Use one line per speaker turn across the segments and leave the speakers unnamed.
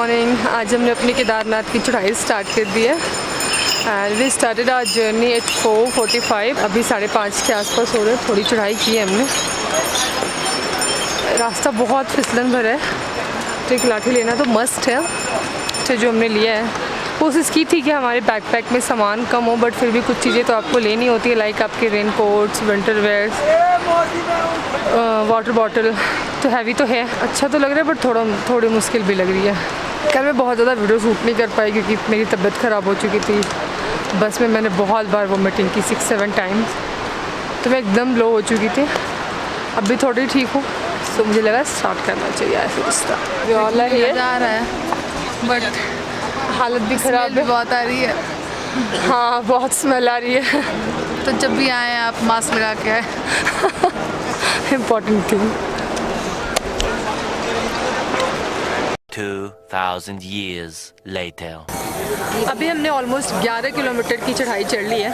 Morning. आज हमने अपनी केदारनाथ की चढ़ाई स्टार्ट कर दी है and we started our journey at 4:45। अभी 5:30 के आसपास हो रहे हैं। थोड़ी चढ़ाई की है हमने। रास्ता बहुत फिसलन भरा है, तो एक लाठी लेना तो मस्ट है। तो जो हमने लिया है, कोशिश की थी कि हमारे बैकपैक में सामान कम हो, बट फिर भी कुछ चीज़ें तो आपको लेनी होती है, लाइक आपके rain coats, winter wears, water bottle. तो हैवी तो है, अच्छा तो लग रहा है, बट थोड़ी मुश्किल भी लग रही है। कल मैं बहुत ज़्यादा वीडियो शूट नहीं कर पाई क्योंकि मेरी तबीयत ख़राब हो चुकी थी। बस में मैंने बहुत बार वोमिटिंग की, 6-7 टाइम्स, तो मैं एकदम लो हो चुकी थी। अब भी थोड़ी ठीक हूँ, तो मुझे लगा स्टार्ट करना चाहिए ऐसे रिश्ता। वाला है
जा रहा है, बट
हालत भी ख़राब है,
बहुत आ रही है।
हाँ बहुत स्मेल आ रही है।
तो जब भी आए आप मास्क लगा के आए।
Important thing.
2000 years later.
अभी हमने ऑलमोस्ट 11 किलोमीटर की चढ़ाई चढ़ ली है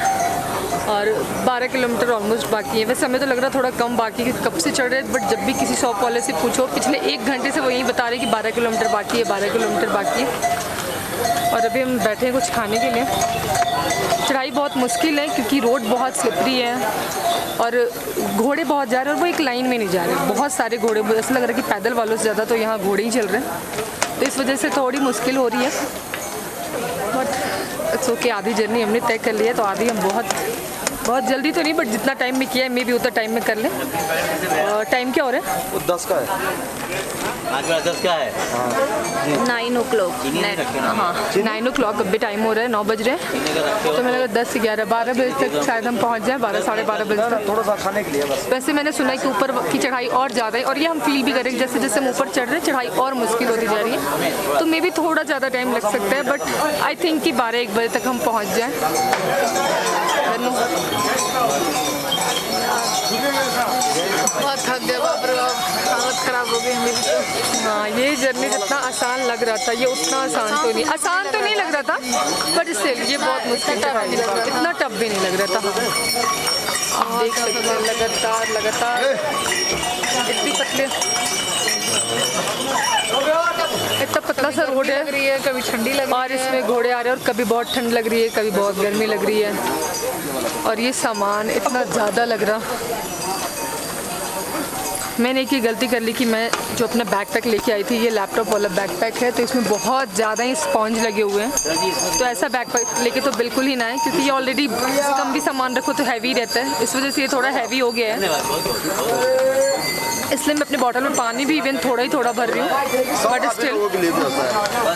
और 12 किलोमीटर ऑलमोस्ट बाकी है। वैसे हमें तो लग रहा थोड़ा कम बाकी है, कब से चढ़ रहे हैं, बट जब भी किसी शॉप वाले से पूछो, पिछले 1 घंटे से वो यही बता रहे कि 12 किलोमीटर बाकी है, 12 किलोमीटर बाकी है। और अभी हम बैठे हैं कुछ खाने के लिए। चढ़ाई बहुत मुश्किल है क्योंकि रोड बहुत स्लिपरी है और घोड़े बहुत जा रहे हैं और वो एक लाइन में नहीं जा रहे। बहुत सारे घोड़े, ऐसा लग रहा है कि पैदल वालों से ज़्यादा तो यहाँ घोड़े ही चल रहे हैं, तो इस वजह से थोड़ी मुश्किल हो रही है। बट इट्स ओके, आधी जर्नी हमने तय कर ली है, तो आधी हम बहुत जल्दी तो नहीं, बट जितना टाइम में किया है मे भी उतना टाइम में कर लें। टाइम क्या हो रहा है?
वो 10 का है।
आज 10 का है।
9 o'clock। हाँ 9 o'clock अभी टाइम हो रहा है, 9 बज रहे हैं। तो मैंने लगा 10 से 11, 12 बजे तक शायद हम पहुँच जाएँ, 12 साढ़े 12 बजे तक।
थोड़ा सा खाने के लिए बस।
वैसे मैंने सुना है कि ऊपर की चढ़ाई और ज़्यादा है, और ये हम फील भी करें जैसे जैसे हम ऊपर चढ़ रहे हैं चढ़ाई और मुश्किल होती जा रही है। तो मे भी थोड़ा ज़्यादा टाइम लग सकता है, बट आई थिंक कि 12-1 बजे तक हम पहुँच जाएँ।
बहुत थक गए, बाप रे बाप, हालत ख़राब हो गई मेरी तो।
हाँ, ये जर्नी जितना आसान लग रहा था, ये उतना आसान तो नहीं लग रहा था, बट इससे ये बहुत मुश्किल था, इतना टफ भी नहीं लग रहा था। आप देख सकते हैं लगातार इतनी पतले, इतना पतला सा रोड
लग रही है, कभी ठंडी लग रही है
और इसमें घोड़े आ रहे हैं और कभी बहुत ठंड लग रही है, कभी बहुत गर्मी लग रही है, और ये सामान इतना ज़्यादा लग रहा। मैंने एक ही गलती कर ली कि मैं जो अपना बैकपैक लेके आई थी, ये लैपटॉप वाला बैकपैक है, तो इसमें बहुत ज़्यादा ही स्पॉन्ज लगे हुए हैं। तो ऐसा बैकपैक लेके तो बिल्कुल ही ना है, क्योंकि ये ऑलरेडी कम भी सामान रखो तो हैवी रहता है, इस वजह से ये थोड़ा हैवी हो गया है। इसलिए मैं अपने बॉटल में पानी भी इवन थोड़ा भर रही हूँ, बट स्टिल।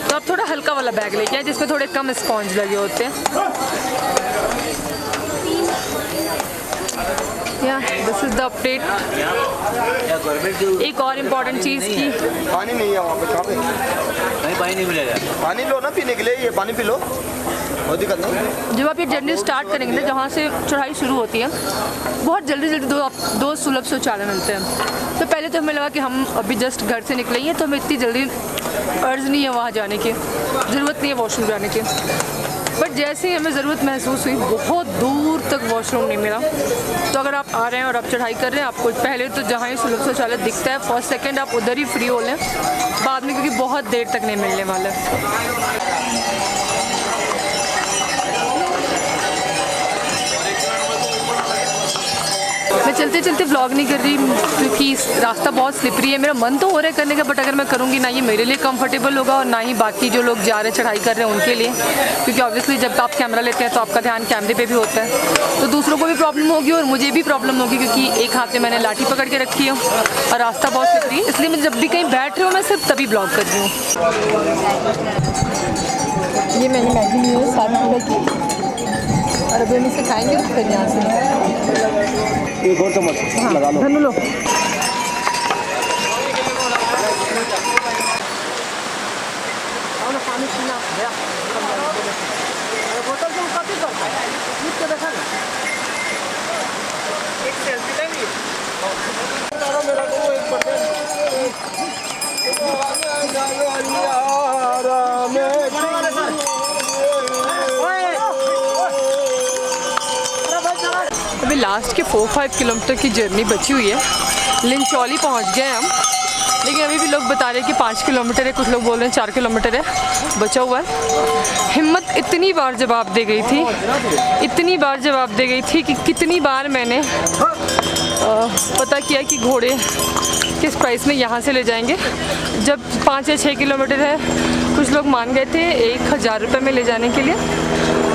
तो अब थोड़ा हल्का वाला बैग लेके आए जिसमें थोड़े कम स्पॉन्ज लगे होते हैं। या दिस इज द अपडेट। एक और इम्पॉर्टेंट चीज़ की,
पानी नहीं है वहाँ पे। कहाँ पे?
नहीं, पानी नहीं मिलेगा।
पानी लो ना पीने के लिए, ये पानी पी लो, बहुत दिक्कत नहीं।
जब आप ये जर्नी स्टार्ट करेंगे ना, जहाँ से चढ़ाई शुरू होती है, बहुत जल्दी दो सुलभ शौचालय मिलते हैं। तो पहले तो हमें लगा कि हम अभी जस्ट घर से निकले हैं, तो हमें इतनी जल्दी अर्ज नहीं है वहाँ जाने की, ज़रूरत नहीं है वॉशरूम जाने की। बट जैसे ही हमें ज़रूरत महसूस हुई, बहुत दूर तक वॉशरूम नहीं मिला। तो अगर आप आ रहे हैं और आप चढ़ाई कर रहे हैं, आपको पहले तो जहाँ ही सुलभ शौचालय दिखता है, फर्स्ट सेकंड आप उधर ही फ्री हो लें बाद में, क्योंकि बहुत देर तक नहीं मिलने वाला है। मैं चलते चलते व्लॉग नहीं कर रही क्योंकि रास्ता बहुत स्लिपरी है। मेरा मन तो हो रहा है करने का, बट अगर मैं करूँगी ना, ये मेरे लिए कंफर्टेबल होगा और ना ही बाकी जो लोग जा रहे हैं चढ़ाई कर रहे हैं उनके लिए, क्योंकि ऑब्वियसली जब आप कैमरा लेते हैं तो आपका ध्यान कैमरे पे भी होता है, तो दूसरों को भी प्रॉब्लम होगी और मुझे भी प्रॉब्लम होगी, क्योंकि एक हाथ में मैंने लाठी पकड़ के रखी है और रास्ता बहुत स्लिपरी है। इसलिए मैं जब भी कहीं बैठ रही हूँ, मैं सिर्फ तभी ब्लॉग कर रही हूँ। ये मैंने मैगी ली है 60 रुपये की, और अभी हम इसे खाएंगे तो फिर यहाँ से
एक और चम्मच लगा लो।
धनु लो। पानी पीना बोतल से काफी करता है, देखा ना, एक सेल्फी लेंगे। अभी लास्ट के 4-5 किलोमीटर की जर्नी बची हुई है। लिंचौली पहुंच गए हम। लेकिन अभी भी लोग बता रहे हैं कि 5 किलोमीटर है, कुछ लोग बोल रहे हैं 4 किलोमीटर है बचा हुआ है। हिम्मत इतनी बार जवाब दे गई थी, इतनी बार जवाब दे गई थी कि कितनी बार मैंने पता किया कि घोड़े किस प्राइस में यहाँ से ले जाएंगे। जब 5 या 6 किलोमीटर है, कुछ लोग मान गए थे 1000 रुपये में ले जाने के लिए,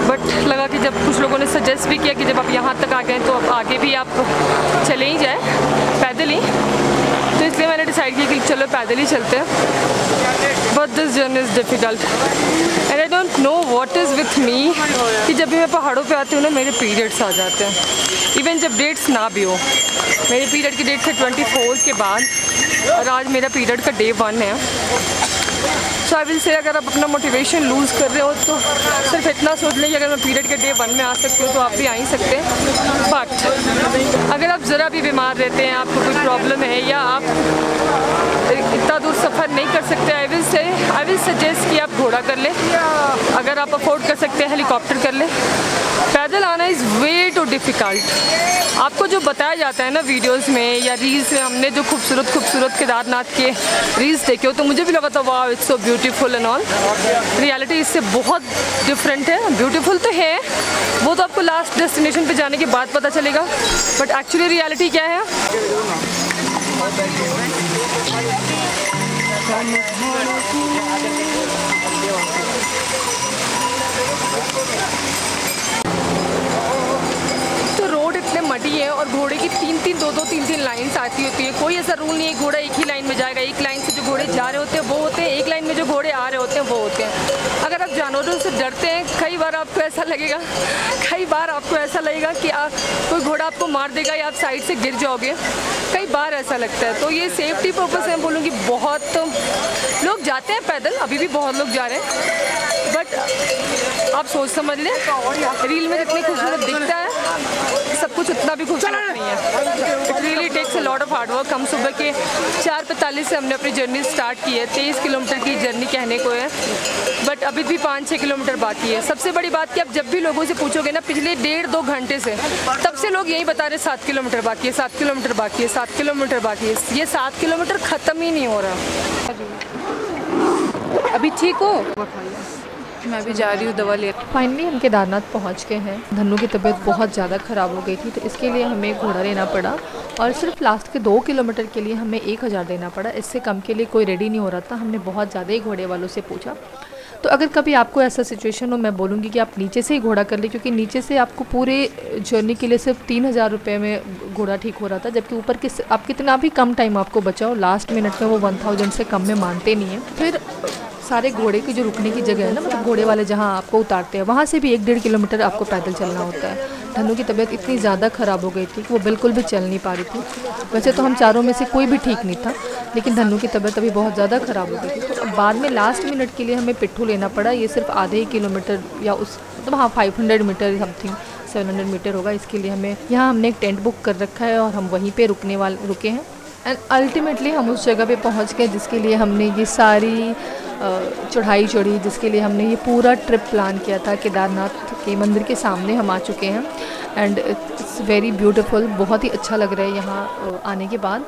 बट लगा कि जब कुछ लोगों ने सजेस्ट भी किया कि जब आप यहाँ तक आ गए तो अब आगे भी आप चले ही जाए पैदल ही, तो इसलिए मैंने डिसाइड किया कि चलो पैदल ही चलते हैं। But this journey is difficult and I don't know what is with me कि जब भी मैं पहाड़ों पे आती हूँ ना मेरे पीरियड्स आ जाते हैं, इवन जब डेट्स ना भी हो। मेरे पीरियड की डेट है 24 के बाद और आज मेरा पीरियड का डे 1 है। सो आई विल से अगर आप अपना मोटिवेशन लूज़ कर रहे हो तो सिर्फ इतना सोच लें कि अगर मैं पीरियड के डे 1 में आ सकती हूँ तो आप भी आ ही सकते हैं। बट अगर आप ज़रा भी बीमार रहते हैं, आपको कोई प्रॉब्लम है या आप इतना दूर सफ़र नहीं कर सकते, आई विल सजेस्ट कि आप घोड़ा कर लें। अगर आप अफोर्ड कर सकते हैं हेलीकॉप्टर कर लें। पैदल आना इज़ वे टू डिफ़िकल्ट। आपको जो बताया जाता है ना वीडियोस में या रील्स में, हमने जो खूबसूरत केदारनाथ के रील्स देखे हो तो मुझे भी लगा था वाह it's so beautiful and all. Reality इससे बहुत डिफरेंट है। ब्यूटीफुल तो है, वो तो आपको लास्ट डेस्टिनेशन पे जाने के बाद पता चलेगा, बट एक्चुअली रियलिटी क्या है। तो रोड इतने मडी है और घोड़े की 3-3 लाइन्स आती होती है। कोई ऐसा रूल नहीं है घोड़ा एक ही लाइन में जाएगा। एक लाइन से जो घोड़े जा रहे होते हैं वो होते हैं, एक लाइन में जो घोड़े आ रहे होते हैं वो होते हैं। अगर आप जानवरों से डरते हैं, कई बार आपको ऐसा लगेगा कि कोई घोड़ा आपको मार देगा या आप साइड से गिर जाओगे, कई बार ऐसा लगता है। तो ये सेफ्टी पर्पस मैं बोलूँगी बहुत लोग जाते हैं पैदल, अभी भी बहुत लोग जा रहे हैं, बट आप सोच समझ लें रील में जितनी खूबसूरत दिखता है सब कुछ उतना भी खूबसूरत नहीं है। It really takes a lot of hard work. हम सुबह के 4:45 से हमने अपनी जर्नी स्टार्ट की है। 23 किलोमीटर की जर्नी कहने को है, बट अभी भी 5-6 किलोमीटर बाकी है। सबसे बड़ी बात कि आप जब भी लोगों से पूछोगे ना पिछले 1.5-2 घंटे से, तब से लोग यही बता रहे 7 किलोमीटर बाकी है, 7 किलोमीटर बाकी है, 7 किलोमीटर बाकी है। ये 7 किलोमीटर ख़त्म ही नहीं हो रहा। अभी ठीक हो?
मैं भी जा रही हूँ दवा ले।
फाइनली हम केदारनाथ पहुँच गए हैं। धन्नू की तबीयत बहुत ज़्यादा ख़राब हो गई थी, तो इसके लिए हमें घोड़ा लेना पड़ा और सिर्फ लास्ट के 2 किलोमीटर के लिए हमें 1000 देना पड़ा। इससे कम के लिए कोई रेडी नहीं हो रहा था। हमने बहुत ज़्यादा ही घोड़े वालों से पूछा। तो अगर कभी आपको ऐसा सिचुएशन हो, मैं बोलूँगी कि आप नीचे से ही घोड़ा कर लें, क्योंकि नीचे से आपको पूरे जर्नी के लिए सिर्फ 3000 रुपये में घोड़ा ठीक हो रहा था, जबकि ऊपर के आप कितना भी कम टाइम आपको बचा हो, लास्ट मिनट में वो 1000 से कम में मानते नहीं हैं। फिर सारे घोड़े की जो रुकने की जगह है ना, मतलब घोड़े वाले जहाँ आपको उतारते हैं, वहाँ से भी 1-1.5 किलोमीटर आपको पैदल चलना होता है। धन्नू की तबीयत इतनी ज़्यादा ख़राब हो गई थी कि वो बिल्कुल भी चल नहीं पा रही थी। वैसे तो हम चारों में से कोई भी ठीक नहीं था, लेकिन धन्नू की तबीयत अभी बहुत ज़्यादा ख़राब हो गई थी। तो बाद में लास्ट मिनट के लिए हमें पिट्ठू लेना पड़ा। ये सिर्फ आधे ही किलोमीटर या उस मतलब हाँ 500 मीटर समथिंग 700 मीटर होगा। इसके लिए हमें यहाँ हमने एक टेंट बुक कर रखा है और हम वहीं पर रुके हैं। एंड अल्टीमेटली हम उस जगह पे पहुंच गए जिसके लिए हमने ये सारी चढ़ाई चढ़ी, जिसके लिए हमने ये पूरा ट्रिप प्लान किया था। केदारनाथ के मंदिर के सामने हम आ चुके हैं एंड इट्स वेरी ब्यूटीफुल। बहुत ही अच्छा लग रहा है यहाँ आने के बाद।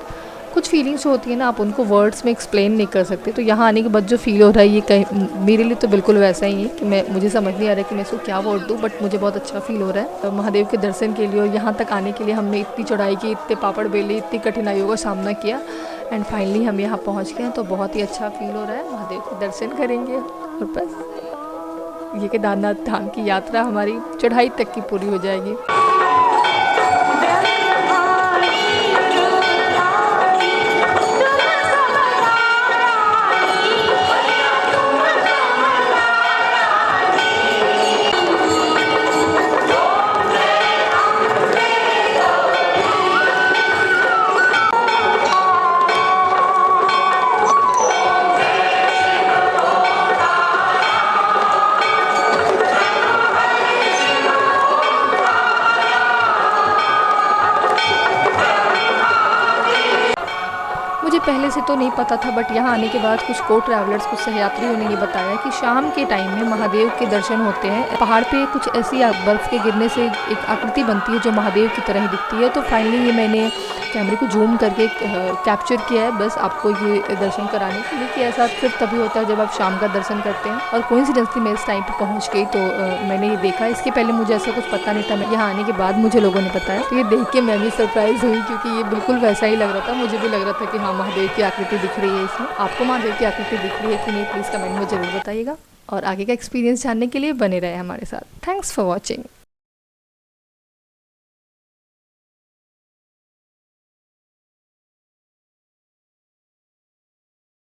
कुछ फीलिंग्स होती है ना, आप उनको वर्ड्स में एक्सप्लेन नहीं कर सकते। तो यहाँ आने के बाद जो फील हो रहा है ये कहीं मेरे लिए तो बिल्कुल वैसा ही है कि मुझे समझ नहीं आ रहा है कि मैं इसको क्या वर्ड दूँ, बट मुझे बहुत अच्छा फील हो रहा है। तो महादेव के दर्शन के लिए और यहाँ तक आने के लिए हमने इतनी चढ़ाई की, इतने पापड़ बेले, इतनी कठिनाइयों का सामना किया एंड फाइनली हम यहाँ पहुँच गए हैं। तो बहुत ही अच्छा फील हो रहा है। महादेव के दर्शन करेंगे और बस ये केदारनाथ धाम की यात्रा हमारी चढ़ाई तक की पूरी हो जाएगी। पहले से तो नहीं पता था, बट यहाँ आने के बाद कुछ को ट्रैवलर्स, कुछ सहयात्रियों ने ये बताया कि शाम के टाइम में महादेव के दर्शन होते हैं। पहाड़ पे कुछ ऐसी बर्फ़ के गिरने से एक आकृति बनती है जो महादेव की तरह ही दिखती है। तो फाइनली ये मैंने
कैमरे को जूम करके कैप्चर किया है बस आपको ये दर्शन कराने के लिए कि ऐसा सिर्फ तभी होता है जब आप शाम का दर्शन करते हैं। और कोइंसिडेंटली मैं इस टाइम पे पहुंच गई तो मैंने ये देखा। इसके पहले मुझे ऐसा कुछ पता नहीं था, मैं यहाँ आने के बाद मुझे लोगों ने बताया। तो ये देख के मैं भी सरप्राइज़ हुई क्योंकि ये बिल्कुल वैसा ही लग रहा था। मुझे भी लग रहा था कि हाँ महादेव की आकृति दिख रही है इसमें। आपको महादेव की आकृति दिख रही है कि नहीं, प्लीज़ कमेंट में ज़रूर बताइएगा। और आगे का एक्सपीरियंस जानने के लिए बने रहे हमारे साथ। Thanks for watching.